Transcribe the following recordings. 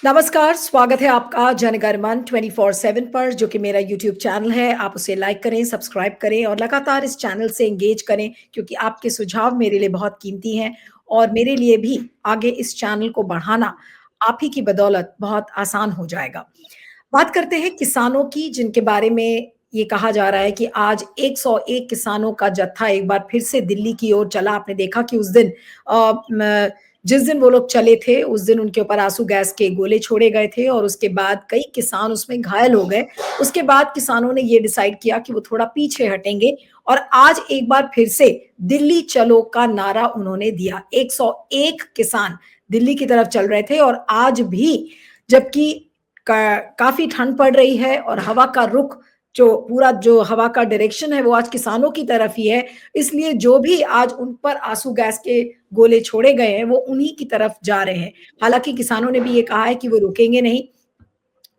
नमस्कार, स्वागत है आपका जनगणमन 24/7 पर जो कि मेरा यूट्यूब चैनल है। आप उसे लाइक करें, सब्सक्राइब करें और लगातार इस चैनल से एंगेज करें क्योंकि आपके सुझाव मेरे लिए बहुत कीमती हैं और मेरे लिए भी आगे इस चैनल को बढ़ाना आप ही की बदौलत बहुत आसान हो जाएगा। बात करते हैं किसानों की जिनके बारे में ये कहा जा रहा है कि आज 101 किसानों का जत्था एक बार फिर से दिल्ली की ओर चला। आपने देखा कि उस दिन अ, म जिस दिन वो लोग चले थे, उस दिन उनके ऊपर आँसू गैस के गोले छोड़े गए थे और उसके बाद कई किसान उसमें घायल हो गए। उसके बाद किसानों ने ये डिसाइड किया कि वो थोड़ा पीछे हटेंगे और आज एक बार फिर से दिल्ली चलो का नारा उन्होंने दिया। 101 किसान दिल्ली की तरफ चल रहे थे और आज भी जबकि काफ़ी ठंड पड़ रही है और हवा का रुख जो पूरा जो हवा का डायरेक्शन है वो आज किसानों की तरफ ही है। इसलिए जो भी आज उन पर आँसू गैस के गोले छोड़े गए हैं, वो उन्हीं की तरफ जा रहे हैं। हालाँकि किसानों ने भी ये कहा है कि वो रुकेंगे नहीं।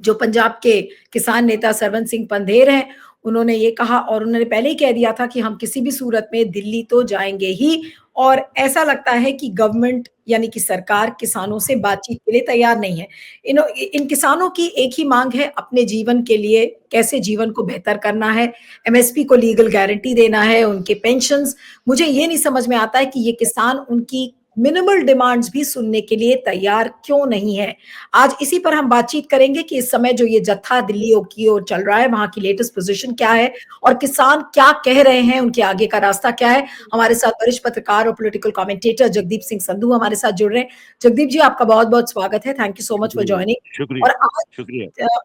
जो पंजाब के किसान नेता सरवंत सिंह पंधेर हैं, उन्होंने ये कहा और उन्होंने पहले ही कह दिया था कि हम किसी भी सूरत में दिल्ली तो जाएँगे ही और ऐसा लगता है कि गवर्नमेंट यानी कि सरकार किसानों से बातचीत के लिए तैयार नहीं है। इन किसानों की एक ही माँग है अपने जीवन के लिए कैसे जीवन को बेहतर करना है, एमएसपी को लीगल गारंटी देना है, उनके पेंशन्स मुझे ये नहीं समझ में आता है कि ये किसान उनकी मिनिमल डिमांड्स भी सुनने के लिए तैयार क्यों नहीं है? आज इसी पर हम बातचीत करेंगे कि इस समय जो ये जत्था दिल्ली की ओर चल रहा है, वहाँ की लेटेस्ट पोज़ीशन क्या है और किसान क्या कह रहे हैं, उनके आगे का रास्ता क्या है? हमारे साथ वरिष्ठ पत्रकार और पॉलिटिकल कमेंटेटर जगदीप सिंह संधू हमारे साथ जुड़ रहे हैं। जगदीप जी, आपका बहुत-बहुत स्वागत है। Thank you so much for शुक्रिया, जॉइनिंग और शुक्रिया, आज शुक्रिया। अ,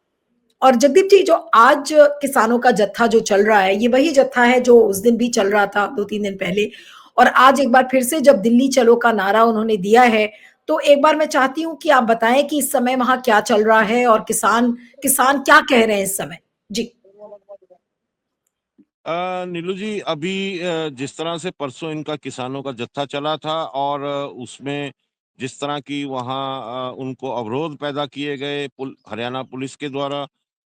और जगदीप जी, जो आज किसानों का जत्था जो चल रहा है, ये वही जत्था है जो उस दिन भी चल रहा था 2-3 दिन पहले और आज एक बार फिर से जब दिल्ली चलो का नारा उन्होंने दिया है, तो एक बार मैं चाहती हूँ कि आप बताएँ कि इस समय वहाँ क्या चल रहा है और किसान किसान क्या कह रहे हैं इस समय? जी। नीलू जी, अभी जिस तरह से परसों इनका किसानों का जत्था चला था और उसमें जिस तरह की वहाँ उनको अवरोध पैदा किए गए हरियाणा पुलिस के द्वारा,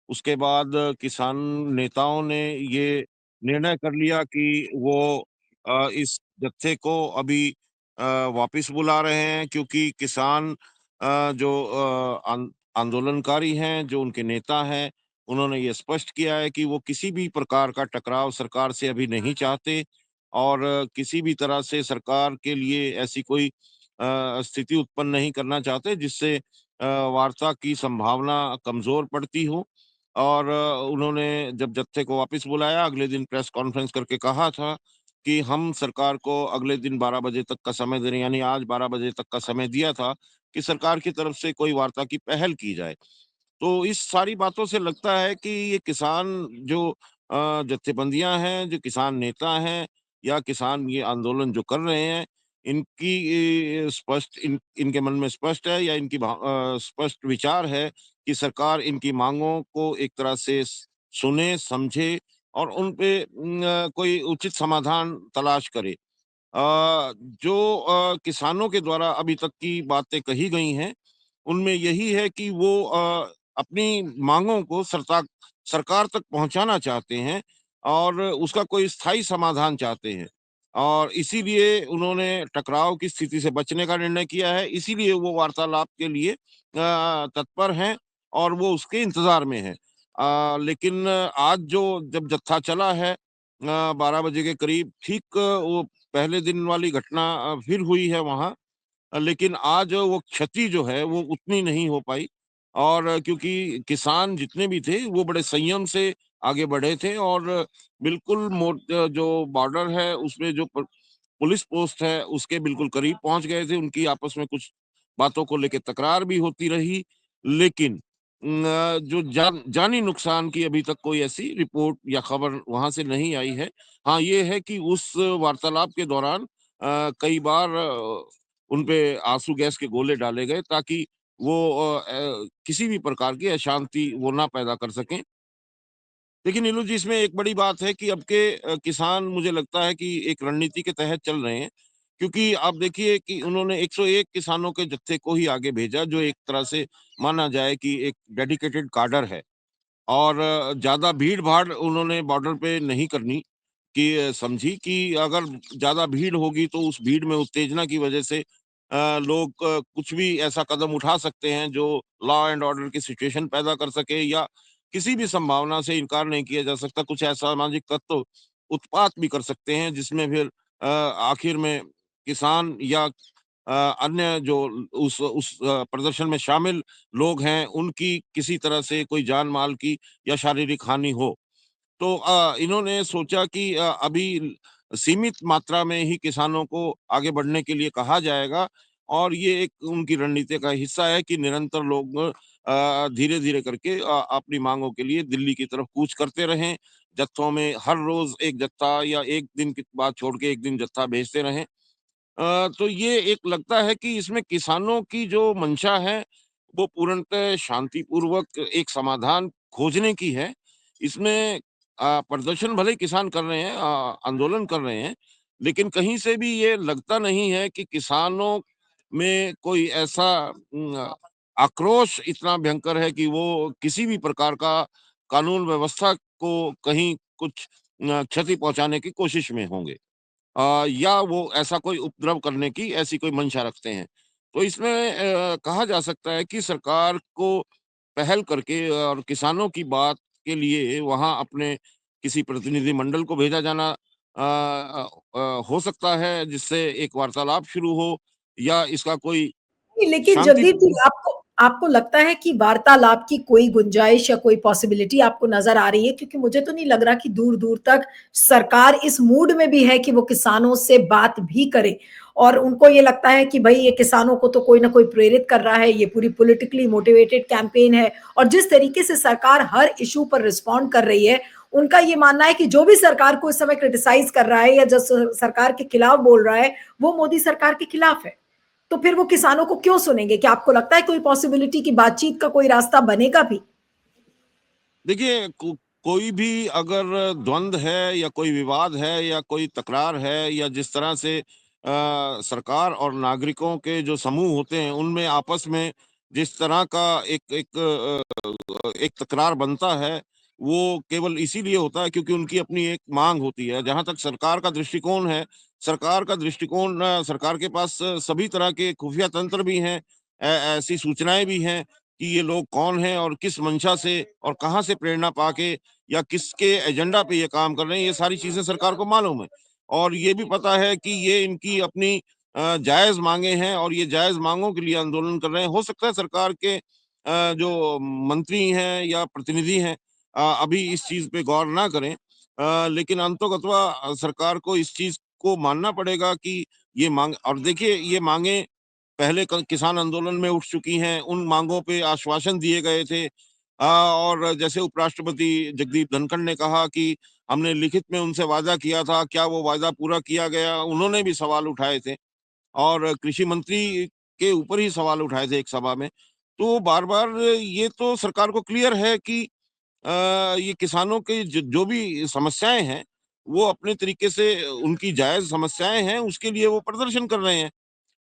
उसके बाद किसान नेताओं ने ये निर्णय कर लिया कि वो इस जत्थे को अभी अ, वापिस बुला रहे हैं क्योंकि किसान जो आंदोलनकारी हैं, जो उनके नेता हैं, उन्होंने ये स्पष्ट किया है कि वो किसी भी प्रकार का टकराव सरकार से अभी नहीं चाहते और किसी भी तरह से सरकार के लिए ऐसी कोई स्थिति उत्पन्न नहीं करना चाहते जिससे वार्ता की संभावना कमजोर पड़ती हो और उन्होंने जब जत्थे को वापस बुलाया अगले दिन प्रेस कॉन्फ्रेंस करके कहा था कि हम सरकार को अगले दिन 12 बजे तक का समय दे रहे हैं, यानी आज 12 बजे तक का समय दिया था कि सरकार की तरफ से कोई वार्ता की पहल की जाए। तो इस सारी बातों से लगता है कि ये किसान जो जत्थेबंदियाँ हैं, जो किसान नेता हैं या किसान ये आंदोलन जो कर रहे हैं, इनकी स्पष्ट इनके मन में स्पष्ट है या इनकी स्पष्ट विचार है कि सरकार इनकी माँगों को एक तरह से सुने, समझे और उन पे कोई उचित समाधान तलाश करे। जो किसानों के द्वारा अभी तक की बातें कही गई हैं, उनमें यही है कि वो अपनी माँगों को सरकार तक पहुँचाना चाहते हैं और उसका कोई स्थायी समाधान चाहते हैं। और इसीलिए उन्होंने टकराव की स्थिति से बचने का निर्णय किया है, इसीलिए वो वार्तालाप के लिए तत्पर हैं और वो उसके इंतज़ार में हैं। लेकिन आज जो जब जत्था चला है 12 बजे के करीब ठीक वो पहले दिन वाली घटना फिर हुई है वहाँ। लेकिन आज वो क्षति जो है वो उतनी नहीं हो पाई और क्योंकि किसान जितने भी थे वो बड़े संयम से आगे बढ़े थे और बिल्कुल जो बॉर्डर है उसमें जो पुलिस पोस्ट है उसके बिल्कुल करीब पहुंच गए थे। उनकी आपस में कुछ बातों को लेकर तकरार भी होती रही, लेकिन जो जानी नुकसान की अभी तक कोई ऐसी रिपोर्ट या खबर वहां से नहीं आई है। हाँ, ये है कि उस वार्तालाप के दौरान कई बार उनपे आँसू गैस के गोले डाले गए ताकि वो किसी भी प्रकार की अशांति वो ना पैदा कर सकें। देखिए नीलू जी, इसमें एक बड़ी बात है कि अब के किसान मुझे लगता है कि एक रणनीति के तहत चल रहे हैं, क्योंकि आप देखिए कि उन्होंने 101 किसानों के जत्थे को ही आगे भेजा जो एक तरह से माना जाए कि एक डेडिकेटेड काडर है और ज़्यादा भीड़-भाड़ उन्होंने बॉर्डर पे नहीं करनी कि समझी कि अगर ज़्यादा भीड़ होगी तो उस भीड़ में उत्तेजना की वजह से लोग कुछ भी ऐसा कदम उठा सकते हैं जो लॉ एंड ऑर्डर की सिचुएशन पैदा कर सके, या किसी भी संभावना से इनकार नहीं किया जा सकता। कुछ असामाजिक तत्व उत्पात भी कर सकते हैं, जिसमें फिर आखिर में किसान या अन्य जो उस प्रदर्शन में शामिल लोग हैं, उनकी किसी तरह से कोई जान-माल की या शारीरिक हानि हो। तो इन्होंने सोचा कि अभी सीमित मात्रा में ही किसानों को आगे बढ़ने के लिए कहा जाएगा, और ये एक उनकी रणनीति का हिस्सा है कि निरंतर लोग धीरे-धीरे करके अपनी माँगों के लिए दिल्ली की तरफ कूच करते रहें। जत्थों में हर रोज़ 1 जत्था या 1 दिन के बाद छोड़ के 1 दिन जत्था भेजते रहें। तो ये एक लगता है कि इसमें किसानों की जो मंशा है, वो पूर्णतः शांतिपूर्वक एक समाधान खोजने की है। इसमें प्रदर्शन भले ही किसान कर रहे हैं, आंदोलन कर रहे हैं, लेकिन कहीं से भी ये लगता नहीं है कि किसानों में कोई ऐसा आक्रोश इतना भयंकर है कि वो किसी भी प्रकार का कानून व्यवस्था को कहीं कुछ क्षति पहुँचाने की कोशिश में होंगे। या वो ऐसा कोई उपद्रव करने की ऐसी कोई मंशा रखते हैं। तो इसमें कहा जा सकता है कि सरकार को पहल करके और किसानों की बात के लिए वहाँ अपने किसी प्रतिनिधि मंडल को भेजा जाना हो सकता है, जिससे एक वार्तालाप शुरू हो, या इसका कोई नहीं, लेकिन जगदीप जी, शांतिपूर्ण। आपको आपको लगता है कि वार्तालाप की कोई गुंजाइश या कोई पॉसिबिलिटी आपको नजर आ रही है? क्योंकि मुझे तो नहीं लग रहा कि दूर दूर तक सरकार इस मूड में भी है कि वो किसानों से बात भी करे, और उनको ये लगता है कि भाई ये किसानों को तो कोई ना कोई प्रेरित कर रहा है, ये पूरी पॉलिटिकली मोटिवेटेड कैंपेन है। और जिस तरीके से सरकार हर इशू पर रिस्पॉन्ड कर रही है, उनका ये मानना है कि जो भी सरकार को इस समय क्रिटिसाइज कर रहा है या जो सरकार के खिलाफ बोल रहा है, वो मोदी सरकार के खिलाफ है। तो फिर वो किसानों को क्यों सुनेंगे? क्या आपको लगता है कोई पॉसिबिलिटी की बातचीत का कोई रास्ता बनेगा भी? देखिए, कोई भी अगर द्वंद्व है या कोई विवाद है या कोई तकरार है, या जिस तरह से सरकार और नागरिकों के जो समूह होते हैं, उनमें आपस में जिस तरह का एक तकरार बनता है, वो केवल इसीलिए होता है क्योंकि उनकी अपनी एक माँग होती है। जहाँ तक सरकार का दृष्टिकोण है, सरकार का दृष्टिकोण सरकार के पास सभी तरह के खुफिया तंत्र भी हैं, ऐसी सूचनाएँ भी हैं कि ये लोग कौन हैं और किस मंशा से और कहाँ से प्रेरणा पाके या किसके एजेंडा पे ये काम कर रहे हैं, ये सारी चीज़ें सरकार को मालूम है। और ये भी पता है कि ये इनकी अपनी जायज़ माँगे हैं और ये जायज़ माँगों के लिए आंदोलन कर रहे हैं। हो सकता है सरकार के जो मंत्री हैं या प्रतिनिधि हैं अभी इस चीज़ पे गौर ना करें, लेकिन अंततोगत्वा सरकार को इस चीज़ को मानना पड़ेगा कि ये माँग, और देखिए ये माँगे पहले किसान आंदोलन में उठ चुकी हैं, उन मांगों पे आश्वासन दिए गए थे। और जैसे उपराष्ट्रपति जगदीप धनखड़ ने कहा कि हमने लिखित में उनसे वादा किया था, क्या वो वादा पूरा किया गया? उन्होंने भी सवाल उठाए थे, और कृषि मंत्री के ऊपर ही सवाल उठाए थे एक सभा में। तो बार-बार ये तो सरकार को क्लियर है कि अ, ये किसानों के जो भी समस्याएँ हैं, वो अपने तरीके से उनकी जायज़ समस्याएँ हैं, उसके लिए वो प्रदर्शन कर रहे हैं।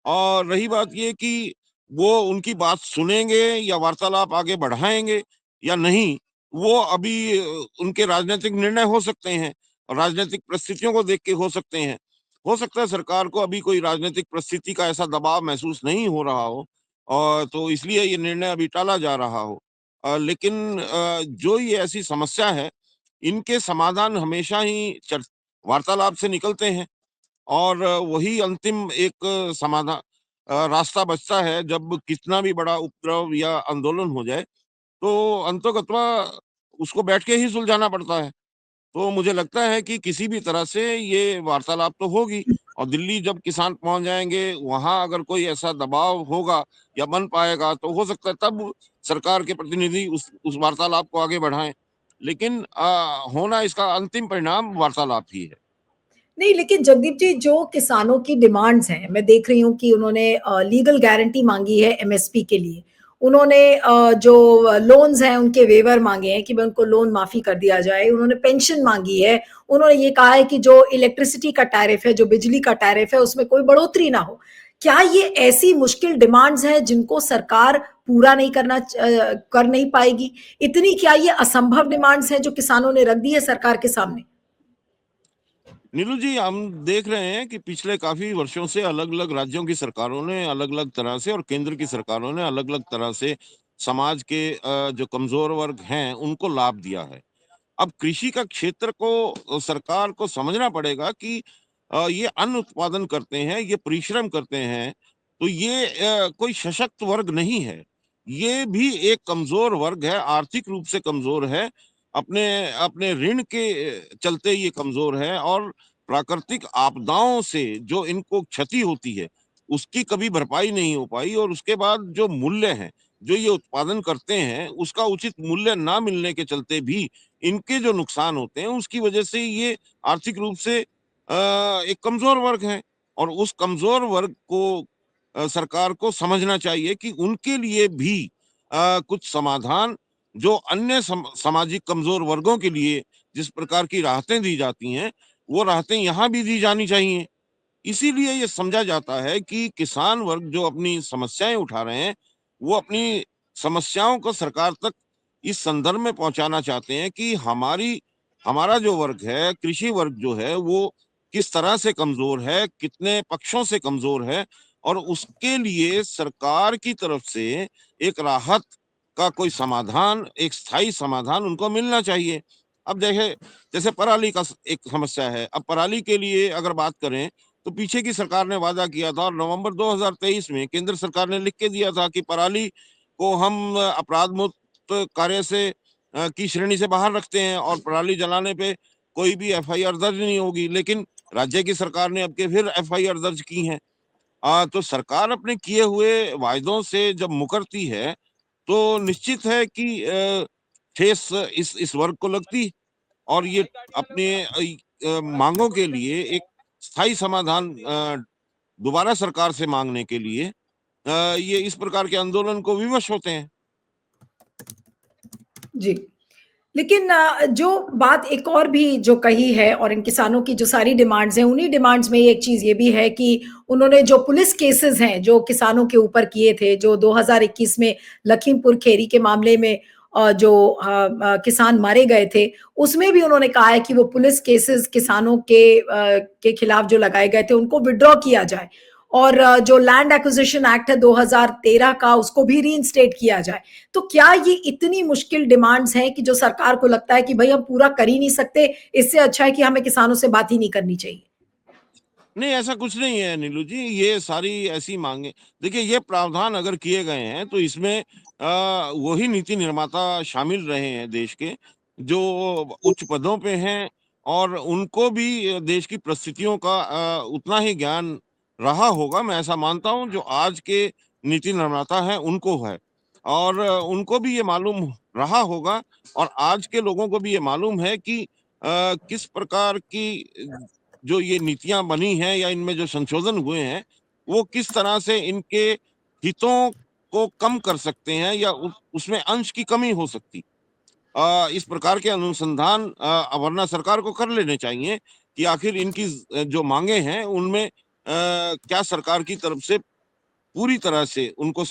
और रही बात ये कि वो उनकी बात सुनेंगे या वार्तालाप आगे बढ़ाएँगे या नहीं, वो अभी उनके राजनैतिक निर्णय हो सकते हैं और राजनैतिक परिस्थितियों को देख के हो सकते हैं। हो सकता है सरकार को अभी कोई राजनैतिक परिस्थिति का ऐसा दबाव महसूस नहीं हो रहा हो, और तो इसलिए ये निर्णय अभी टाला जा रहा हो। लेकिन जो ये ऐसी समस्या है, इनके समाधान हमेशा ही वार्तालाप से निकलते हैं। और वही अंतिम एक रास्ता बचता है जब कितना भी बड़ा उपद्रव या आंदोलन हो जाए, तो अंततोगत्वा उसको बैठ के ही सुलझाना पड़ता है। तो मुझे लगता है कि किसी भी तरह से ये वार्तालाप तो होगी, और दिल्ली जब किसान पहुँच जाएँगे, वहाँ अगर कोई ऐसा दबाव होगा या बन पाएगा, तो हो सकता है तब सरकार के प्रतिनिधि उस वार्तालाप को आगे बढ़ाएँ। लेकिन होना इसका अंतिम परिणाम वार्तालाप ही है। नहीं, लेकिन जगदीप जी, जो किसानों की डिमांड्स हैं, मैं देख रही हूँ कि उन्होंने लीगल गारंटी माँगी है एमएसपी के लिए। उन्होंने जो लोन्स हैं, उनके वेवर माँगे हैं कि भाई उनको लोन माफ़ी कर दिया जाए। उन्होंने पेंशन माँगी है। उन्होंने ये कहा है कि जो इलेक्ट्रिसिटी का टैरिफ है, जो बिजली का टैरिफ है, उसमें कोई बढ़ोतरी ना हो। क्या ये ऐसी मुश्किल डिमांड्स हैं जिनको सरकार पूरा नहीं कर नहीं पाएगी? इतनी क्या ये असंभव डिमांड्स हैं जो किसानों ने रख दी है सरकार के सामने? नीलू जी, हम देख रहे हैं कि पिछले काफी वर्षों से अलग-अलग राज्यों की सरकारों ने अलग-अलग तरह से और केंद्र की सरकारों ने अलग-अलग तरह से समाज के जो कमजोर वर्ग हैं उनको लाभ दिया है। अब कृषि का क्षेत्र को सरकार को समझना पड़ेगा कि ये अन्न उत्पादन करते हैं, ये परिश्रम करते हैं, तो ये कोई सशक्त वर्ग नहीं है। ये भी एक कमजोर वर्ग है, आर्थिक रूप से कमजोर है, अपने अपने ऋण के चलते ये कमजोर है और प्राकृतिक आपदाओं से जो इनको क्षति होती है, उसकी कभी भरपाई नहीं हो पाई और उसके बाद जो मूल्य है, जो ये उत्पादन करते हैं, उसका उचित मूल्य ना मिलने के चलते भी इनके जो नुकसान होते हैं उसकी वजह से ये आर्थिक रूप से एक कमजोर वर्ग है और उस कमजोर वर्ग को सरकार को समझना चाहिए कि उनके लिए भी कुछ समाधान जो अन्य सामाजिक कमजोर वर्गों के लिए जिस प्रकार की राहतें दी जाती हैं वो राहतें यहाँ भी दी जानी चाहिए। इसीलिए ये समझा जाता है कि किसान वर्ग जो अपनी समस्याएं उठा रहे हैं वो अपनी समस्याओं को सरकार तक इस संदर्भ में पहुंचाना चाहते हैं कि हमारा जो वर्ग है, कृषि वर्ग जो है वो किस तरह से कमजोर है, कितने पक्षों से कमजोर है और उसके लिए सरकार की तरफ से एक राहत का कोई समाधान, एक स्थायी समाधान उनको मिलना चाहिए। अब देखे जैसे पराली का एक समस्या है। अब पराली के लिए अगर बात करें तो पीछे की सरकार ने वादा किया था और नवंबर 2023 में केंद्र सरकार ने लिख के दिया था कि पराली को हम अपराध मुक्त कार्य से की श्रेणी से बाहर रखते हैं और पराली जलाने पे कोई भी एफआईआर दर्ज नहीं होगी। लेकिन राज्य की सरकार ने अब के फिर एफआईआर दर्ज की है। तो सरकार अपने किए हुए वायदों से जब मुकरती है तो निश्चित है कि ठेस इस वर्ग को लगती और ये अपने मांगों के लिए एक स्थायी समाधान दोबारा सरकार से मांगने के लिए ये इस प्रकार के आंदोलन को विवश होते हैं। जी। लेकिन जो बात एक और भी जो कही है और इन किसानों की जो सारी डिमांड्स हैं, उन्हीं डिमांड्स में एक चीज़ ये भी है कि उन्होंने जो पुलिस केसेस हैं, जो किसानों के ऊपर किए थे, जो 2021 में लखीमपुर खेरी के मामले में जो किसान मारे गए थे, उसमें भी उन्होंने कहा है कि वो पुलिस केसेस किसानों के खिलाफ जो लगाए गए थे, उनको विथड्रॉ किया जाए और जो लैंड एक्विजिशन एक्ट है 2013 का, उसको भी रीइंस्टेट किया जाए। तो क्या ये इतनी मुश्किल डिमांड्स हैं कि जो सरकार को लगता है कि भाई हम पूरा कर ही नहीं सकते, इससे अच्छा है कि हमें किसानों से बात ही नहीं करनी चाहिए? नहीं, ऐसा कुछ नहीं है नीलू जी, ये सारी ऐसी मांगे देखिए ये प्रावधान अगर किए गए हैं तो इसमें वही नीति निर्माता शामिल रहे हैं देश के जो उच्च पदों पे हैं और उनको भी देश की परिस्थितियों का उतना ही ज्ञान रहा होगा, मैं ऐसा मानता हूं जो आज के नीति निर्माता हैं उनको है और उनको भी ये मालूम रहा होगा और आज के लोगों को भी ये मालूम है कि किस प्रकार की जो ये नीतियां बनी हैं या इनमें जो संशोधन हुए हैं वो किस तरह से इनके हितों को कम कर सकते हैं या उसमें अंश की कमी हो सकती। इस प्रकार के अनुसंधान वरना सरकार को कर लेने चाहिए कि आखिर इनकी जो मांगे हैं उनमें क्या सरकार की तरफ से पूरी तरह से उनको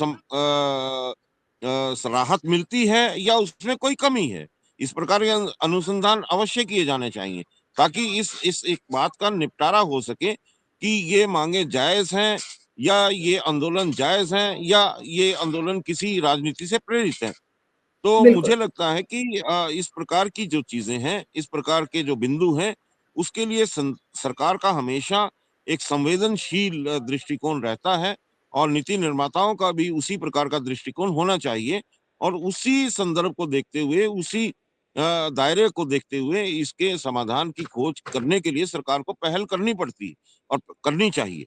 राहत मिलती है या उसमें कोई कमी है। इस प्रकार के अनुसंधान अवश्य किए जाने चाहिए ताकि इस एक बात का निपटारा हो सके कि ये मांगे जायज हैं या ये आंदोलन जायज हैं या ये आंदोलन किसी राजनीति से प्रेरित है। तो बिल्कुल। मुझे लगता है कि इस प्रकार की जो चीजें हैं, इस प्रकार के जो बिंदु हैं, उसके लिए सरकार का हमेशा एक संवेदनशील दृष्टिकोण रहता है और नीति निर्माताओं का भी उसी प्रकार का दृष्टिकोण होना चाहिए और उसी संदर्भ को देखते हुए, उसी दायरे को देखते हुए इसके समाधान की खोज करने के लिए सरकार को पहल करनी पड़ती है और करनी चाहिए।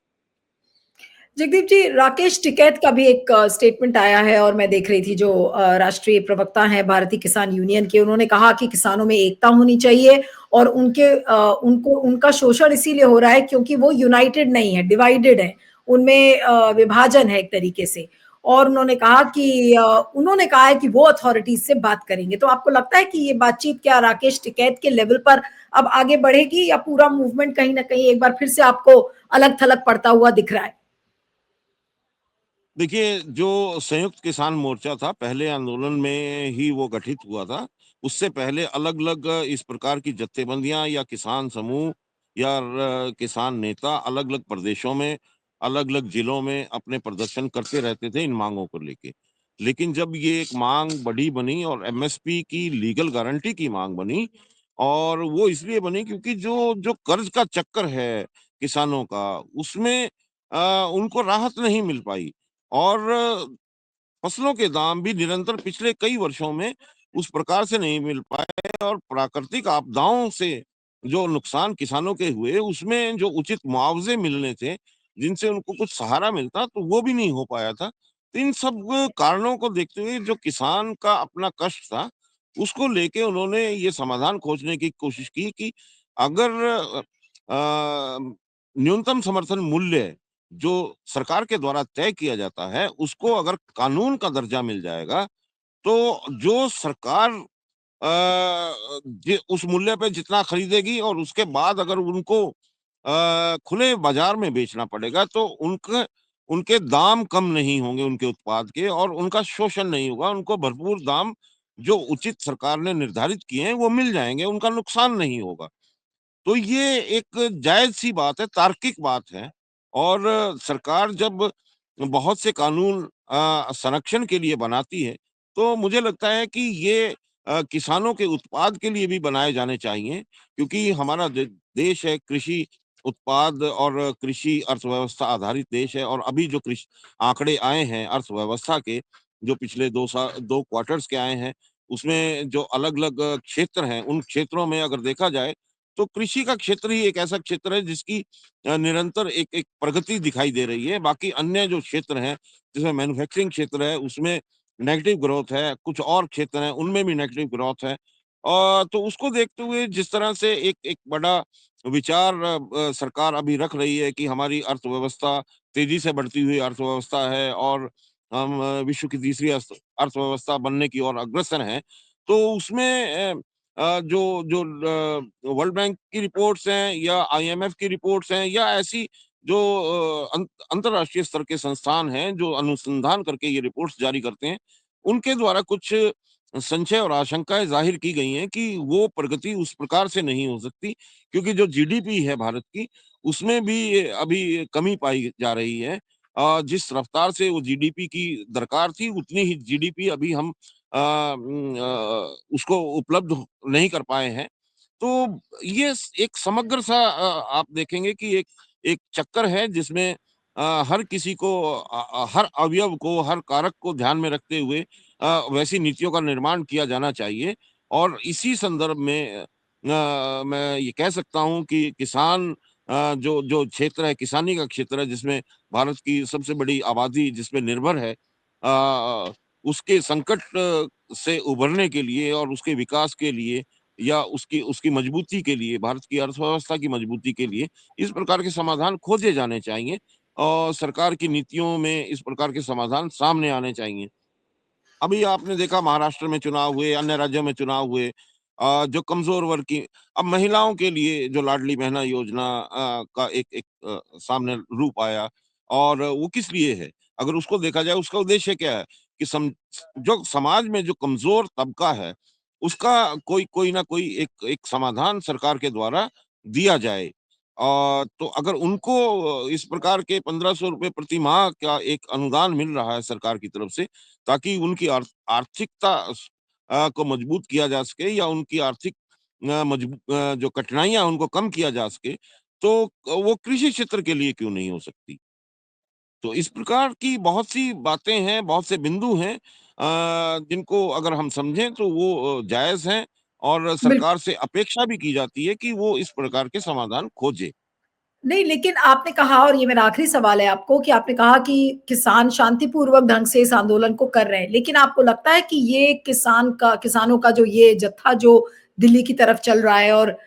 जगदीप जी, राकेश टिकैत का भी एक स्टेटमेंट आया है और मैं देख रही थी जो राष्ट्रीय प्रवक्ता हैं भारतीय किसान यूनियन के, उन्होंने कहा कि किसानों में एकता होनी चाहिए और उनको उनका शोषण इसीलिए हो रहा है क्योंकि वो यूनाइटेड नहीं है, डिवाइडेड है, उनमें विभाजन है एक तरीके से। और उन्होंने कहा है कि वो अथॉरिटीज से बात करेंगे। तो आपको लगता है कि ये बातचीत क्या राकेश टिकैत के लेवल पर अब आगे बढ़ेगी या पूरा मूवमेंट कहीं ना कहीं एक बार फिर से आपको अलग थलग पड़ता हुआ दिख रहा है? देखिए, जो संयुक्त किसान मोर्चा था, पहले आंदोलन में ही वो गठित हुआ था। उससे पहले अलग-अलग इस प्रकार की जत्थेबंदियाँ या किसान समूह या किसान नेता अलग-अलग प्रदेशों में, अलग-अलग जिलों में अपने प्रदर्शन करते रहते थे इन माँगों को लेके। लेकिन जब ये एक माँग बड़ी बनी और एमएसपी की लीगल गारंटी की माँग बनी, और वो इसलिए बनी क्योंकि जो जो कर्ज का चक्कर है किसानों का, उसमें उनको राहत नहीं मिल पाई, और फसलों के दाम भी निरंतर पिछले कई वर्षों में उस प्रकार से नहीं मिल पाए, और प्राकृतिक आपदाओं से जो नुकसान किसानों के हुए, उसमें जो उचित मुआवजे मिलने थे, जिनसे उनको कुछ सहारा मिलता, तो वो भी नहीं हो पाया था। तो इन सब कारणों को देखते हुए जो किसान का अपना कष्ट था, उसको लेके उन्होंने ये समाधान खोजने की कोशिश की कि अगर न्यूनतम समर्थन मूल्य जो सरकार के द्वारा तय किया जाता है, उसको अगर कानून का दर्जा मिल जाएगा, तो जो सरकार उस मूल्य पे जितना खरीदेगी, और उसके बाद अगर उनको खुले बाजार में बेचना पड़ेगा, तो उनके उनके दाम कम नहीं होंगे उनके उत्पाद के, और उनका शोषण नहीं होगा। उनको भरपूर दाम जो उचित सरकार ने निर्धारित किए हैं, वो मिल जाएँगे, उनका नुकसान नहीं होगा। तो ये एक जायज़-सी बात है, तार्किक बात है, और सरकार जब बहुत से कानून संरक्षण के लिए बनाती है, तो मुझे लगता है कि ये किसानों के उत्पाद के लिए भी बनाए जाने चाहिए, क्योंकि हमारा देश है कृषि उत्पाद और कृषि अर्थव्यवस्था आधारित देश है, और अभी जो आंकड़े आए हैं अर्थव्यवस्था के, जो पिछले 2 क्वार्टर्स के आए हैं, उसमें जो अलग-अलग क्षेत्र हैं, उन क्षेत्रों में अगर देखा जाए, तो कृषि का क्षेत्र ही एक ऐसा क्षेत्र है जिसकी निरंतर एक एक प्रगति दिखाई दे रही है। बाकी अन्य जो क्षेत्र हैं, जिसमें मैन्युफैक्चरिंग क्षेत्र है, उसमें नेगेटिव ग्रोथ है, कुछ और क्षेत्र हैं, उनमें भी नेगेटिव ग्रोथ है। तो उसको देखते हुए जिस तरह से एक एक बड़ा विचार सरकार अभी रख रही है कि हमारी अर्थव्यवस्था तेज़ी से बढ़ती हुई अर्थव्यवस्था है, और हम विश्व की तीसरी अर्थव्यवस्था बनने की ओर अग्रसर हैं। तो उसमें जो जो वर्ल्ड बैंक की रिपोर्ट्स हैं, या आईएमएफ की रिपोर्ट्स हैं, या ऐसी जो अंतर्राष्ट्रीय स्तर के संस्थान हैं जो अनुसंधान करके ये रिपोर्ट्स जारी करते हैं, उनके द्वारा कुछ संशय और आशंकाएं जाहिर की गई हैं कि वो प्रगति उस प्रकार से नहीं हो सकती, क्योंकि जो जीडीपी है भारत की, उसमें भी अभी कमी पाई जा रही है। जिस रफ्तार से वो जीडीपी की दरकार थी, उतनी ही जीडीपी अभी हम उसको उपलब्ध नहीं कर पाए हैं। तो ये एक समग्र सा आप देखेंगे कि एक एक चक्कर है जिसमें हर किसी को हर अवयव को, हर कारक को ध्यान में रखते हुए वैसी नीतियों का निर्माण किया जाना चाहिए, और इसी संदर्भ में मैं ये कह सकता हूँ कि किसान जो जो क्षेत्र है, किसानी का क्षेत्र है, जिसमें भारत की सबसे बड़ी आबादी जिस पे निर्भर है, उसके संकट से उभरने के लिए और उसके विकास के लिए, या उसकी उसकी मजबूती के लिए, भारत की अर्थव्यवस्था की मजबूती के लिए इस प्रकार के समाधान खोजे जाने चाहिए, और सरकार की नीतियों में इस प्रकार के समाधान सामने आने चाहिए। अभी आपने देखा महाराष्ट्र में चुनाव हुए, अन्य राज्यों में चुनाव हुए, जो कमज़ोर वर्ग की, अब महिलाओं के लिए जो लाडली बहना योजना का एक एक सामने रूप आया, और वो किस लिए है? अगर उसको देखा जाए, उसका उद्देश्य क्या है? कि जो समाज में जो कमज़ोर तबका है, उसका कोई कोई ना कोई एक एक समाधान सरकार के द्वारा दिया जाए। तो अगर उनको इस प्रकार के ₹1500 प्रति माह का एक अनुदान मिल रहा है सरकार की तरफ से, ताकि उनकी आर्थिकता को मजबूत किया जा सके, या उनकी आर्थिक जो कठिनाइयाँ हैं उनको कम किया जा सके, तो वो कृषि क्षेत्र के लिए क्यों नहीं हो सकती? तो इस प्रकार की बहुत सी बातें हैं, बहुत से बिंदु हैं जिनको अगर हम समझें तो वो जायज़ हैं, और बिल्कुल। सरकार से अपेक्षा भी की जाती है कि वो इस प्रकार के समाधान खोजे। नहीं, लेकिन आपने कहा और ये मेरा आखिरी सवाल है आपको कि आपने कहा कि किसान शांतिपूर्वक ढंग से इस आंदोलन को कर रहे हैं। लेकिन आपको लगता है कि ये किसानों का जो ये जत्था जो दिल्ली की तरफ चल रहा है और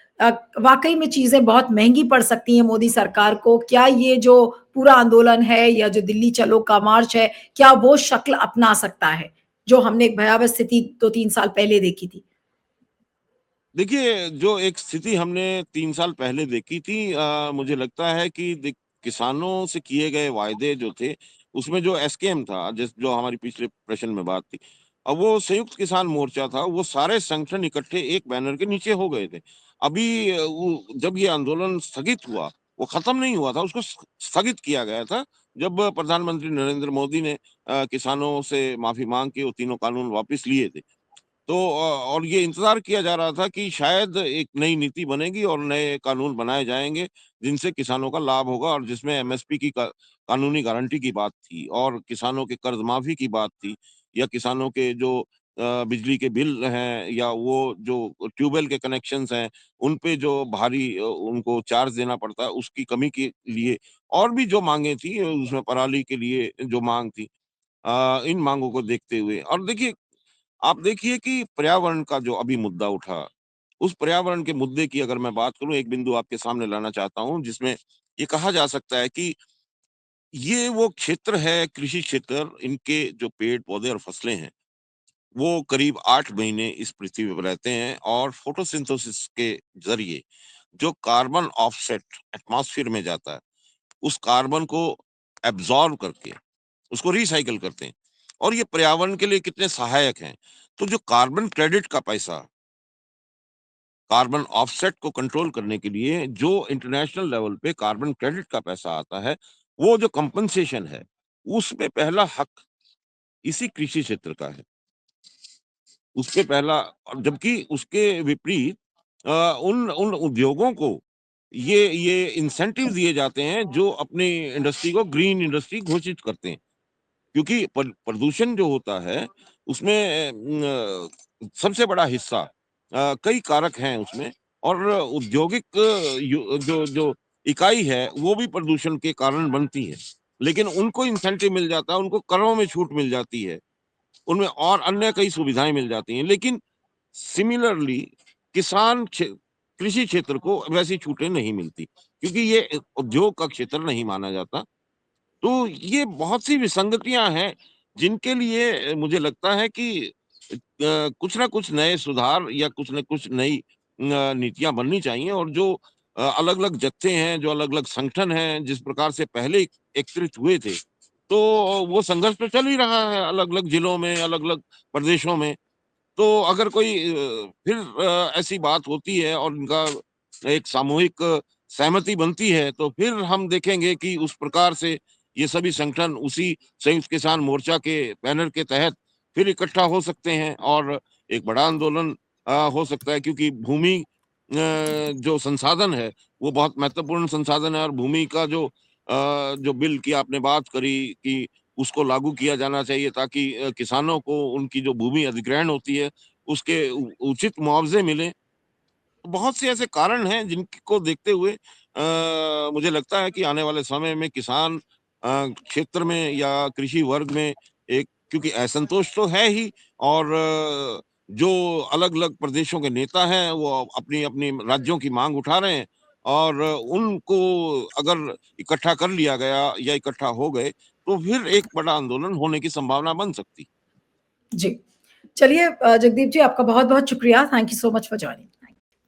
वाक़ई में चीज़ें बहुत महँगी पड़ सकती हैं मोदी सरकार को। क्या ये जो पूरा आंदोलन है या जो दिल्ली चलो का मार्च है, क्या वो शक्ल अपना सकता है? जो हमने एक भयावह स्थिति 2-3 साल पहले देखी थी? देखिए, जो एक स्थिति हमने 3 साल पहले देखी थी, मुझे लगता है कि किसानों से किए गए वायदे जो थे, उसमें जो एसकेएम था, जो हमारी पिछले प्रश्न में बात थी, अब वो संयुक्त किसान मोर्चा था, वो सारे संगठन इकट्ठे एक बैनर के नीचे हो गए थे। अभी जब ये आंदोलन स्थगित हुआ, वो खत्म नहीं हुआ था, उसको स्थगित किया गया था, जब प्रधानमंत्री नरेंद्र मोदी ने किसानों से माफी मांग के वो तीनों कानून वापस लिए थे। तो और ये इंतजार किया जा रहा था कि शायद एक नई नीति बनेगी और नए कानून बनाए जाएंगे, जिनसे किसानों का लाभ होगा, और जिसमें एमएसपी की कानूनी गारंटी की बात थी, और किसानों के कर्ज माफी की बात थी, या किसानों के जो बिजली के बिल हैं, या वो जो ट्यूबवेल के कनेक्शंस हैं, उन पे जो भारी उनको चार्ज देना पड़ता है, उसकी कमी के लिए, और भी जो मांगे थी, उसमें पराली के लिए जो मांग थी, इन मांगों को देखते हुए, और देखिए, आप देखिए कि पर्यावरण का जो अभी मुद्दा उठा, उस पर्यावरण के मुद्दे की अगर मैं बात करूं, एक बिंदु आपके सामने लाना चाहता हूं, जिसमें ये कहा जा सकता है कि ये वो क्षेत्र है, कृषि क्षेत्र, इनके जो पेड़ पौधे और फसलें हैं, वो करीब 8 महीने इस पृथ्वी पर रहते हैं, और फोटोसिंथेसिस के जरिए जो कार्बन ऑफसेट एटमॉस्फेयर में जाता है, उस कार्बन को एब्जॉर्ब करके उसको रिसाइकिल करते हैं, और ये पर्यावरण के लिए कितने सहायक हैं। तो जो कार्बन क्रेडिट का पैसा, कार्बन ऑफसेट को कंट्रोल करने के लिए जो इंटरनेशनल लेवल पे कार्बन क्रेडिट का पैसा आता है, वो जो कंपनसेशन है, उसमें पहला हक इसी कृषि क्षेत्र का है। उसपे पहला, और जबकि उसके विपरीत उन उन उद्योगों को ये इंसेंटिव दिए जाते हैं जो अपनी इंडस्ट्री को ग्रीन इंडस्ट्री घोषित करते हैं। क्योंकि प्रदूषण जो होता है, उसमें सबसे बड़ा हिस्सा, कई कारक हैं उसमें, और औद्योगिक जो जो इकाई है, वो भी प्रदूषण के कारण बनती है, लेकिन उनको इंसेंटिव मिल जाता है, उनको करों में छूट मिल जाती है, उनमें और अन्य कई सुविधाएं मिल जाती हैं, लेकिन सिमिलरली किसान कृषि क्षेत्र को वैसी छूटें नहीं मिलती, क्योंकि ये उद्योग का क्षेत्र नहीं माना जाता। तो ये बहुत सी विसंगतियां हैं, जिनके लिए मुझे लगता है कि कुछ ना कुछ नए सुधार या कुछ न कुछ नई नीतियां बननी चाहिए, और जो अलग-अलग जत्थे हैं, जो अलग-अलग संगठन हैं, जिस प्रकार से पहले एकत्रित हुए थे, तो वो संघर्ष तो चल ही रहा है अलग-अलग जिलों में, अलग-अलग प्रदेशों में। तो अगर कोई फिर ऐसी बात होती है और इनका एक सामूहिक सहमति बनती है, तो फिर हम देखेंगे कि उस प्रकार से ये सभी संगठन उसी संयुक्त किसान मोर्चा के बैनर के तहत फिर इकट्ठा हो सकते हैं, और एक बड़ा आंदोलन हो सकता है, क्योंकि भूमि जो संसाधन है, वो बहुत महत्वपूर्ण संसाधन है, और भूमि का जो बिल की आपने बात करी कि उसको लागू किया जाना चाहिए, ताकि किसानों को उनकी जो भूमि अधिग्रहण होती है, उसके उचित मुआवजे मिलें। तो बहुत से ऐसे कारण हैं जिनको देखते हुए मुझे लगता है कि आने वाले समय में किसान क्षेत्र में या कृषि वर्ग में एक, क्योंकि असंतोष तो है ही, और जो अलग-अलग प्रदेशों के नेता हैं, वो अपनी-अपनी राज्यों की मांग उठा रहे हैं, और उनको अगर इकट्ठा कर लिया गया या इकट्ठा हो गए, तो फिर एक बड़ा आंदोलन होने की संभावना बन सकती। जी। चलिए जगदीप जी, आपका बहुत-बहुत शुक्रिया। Thank you so much for joining.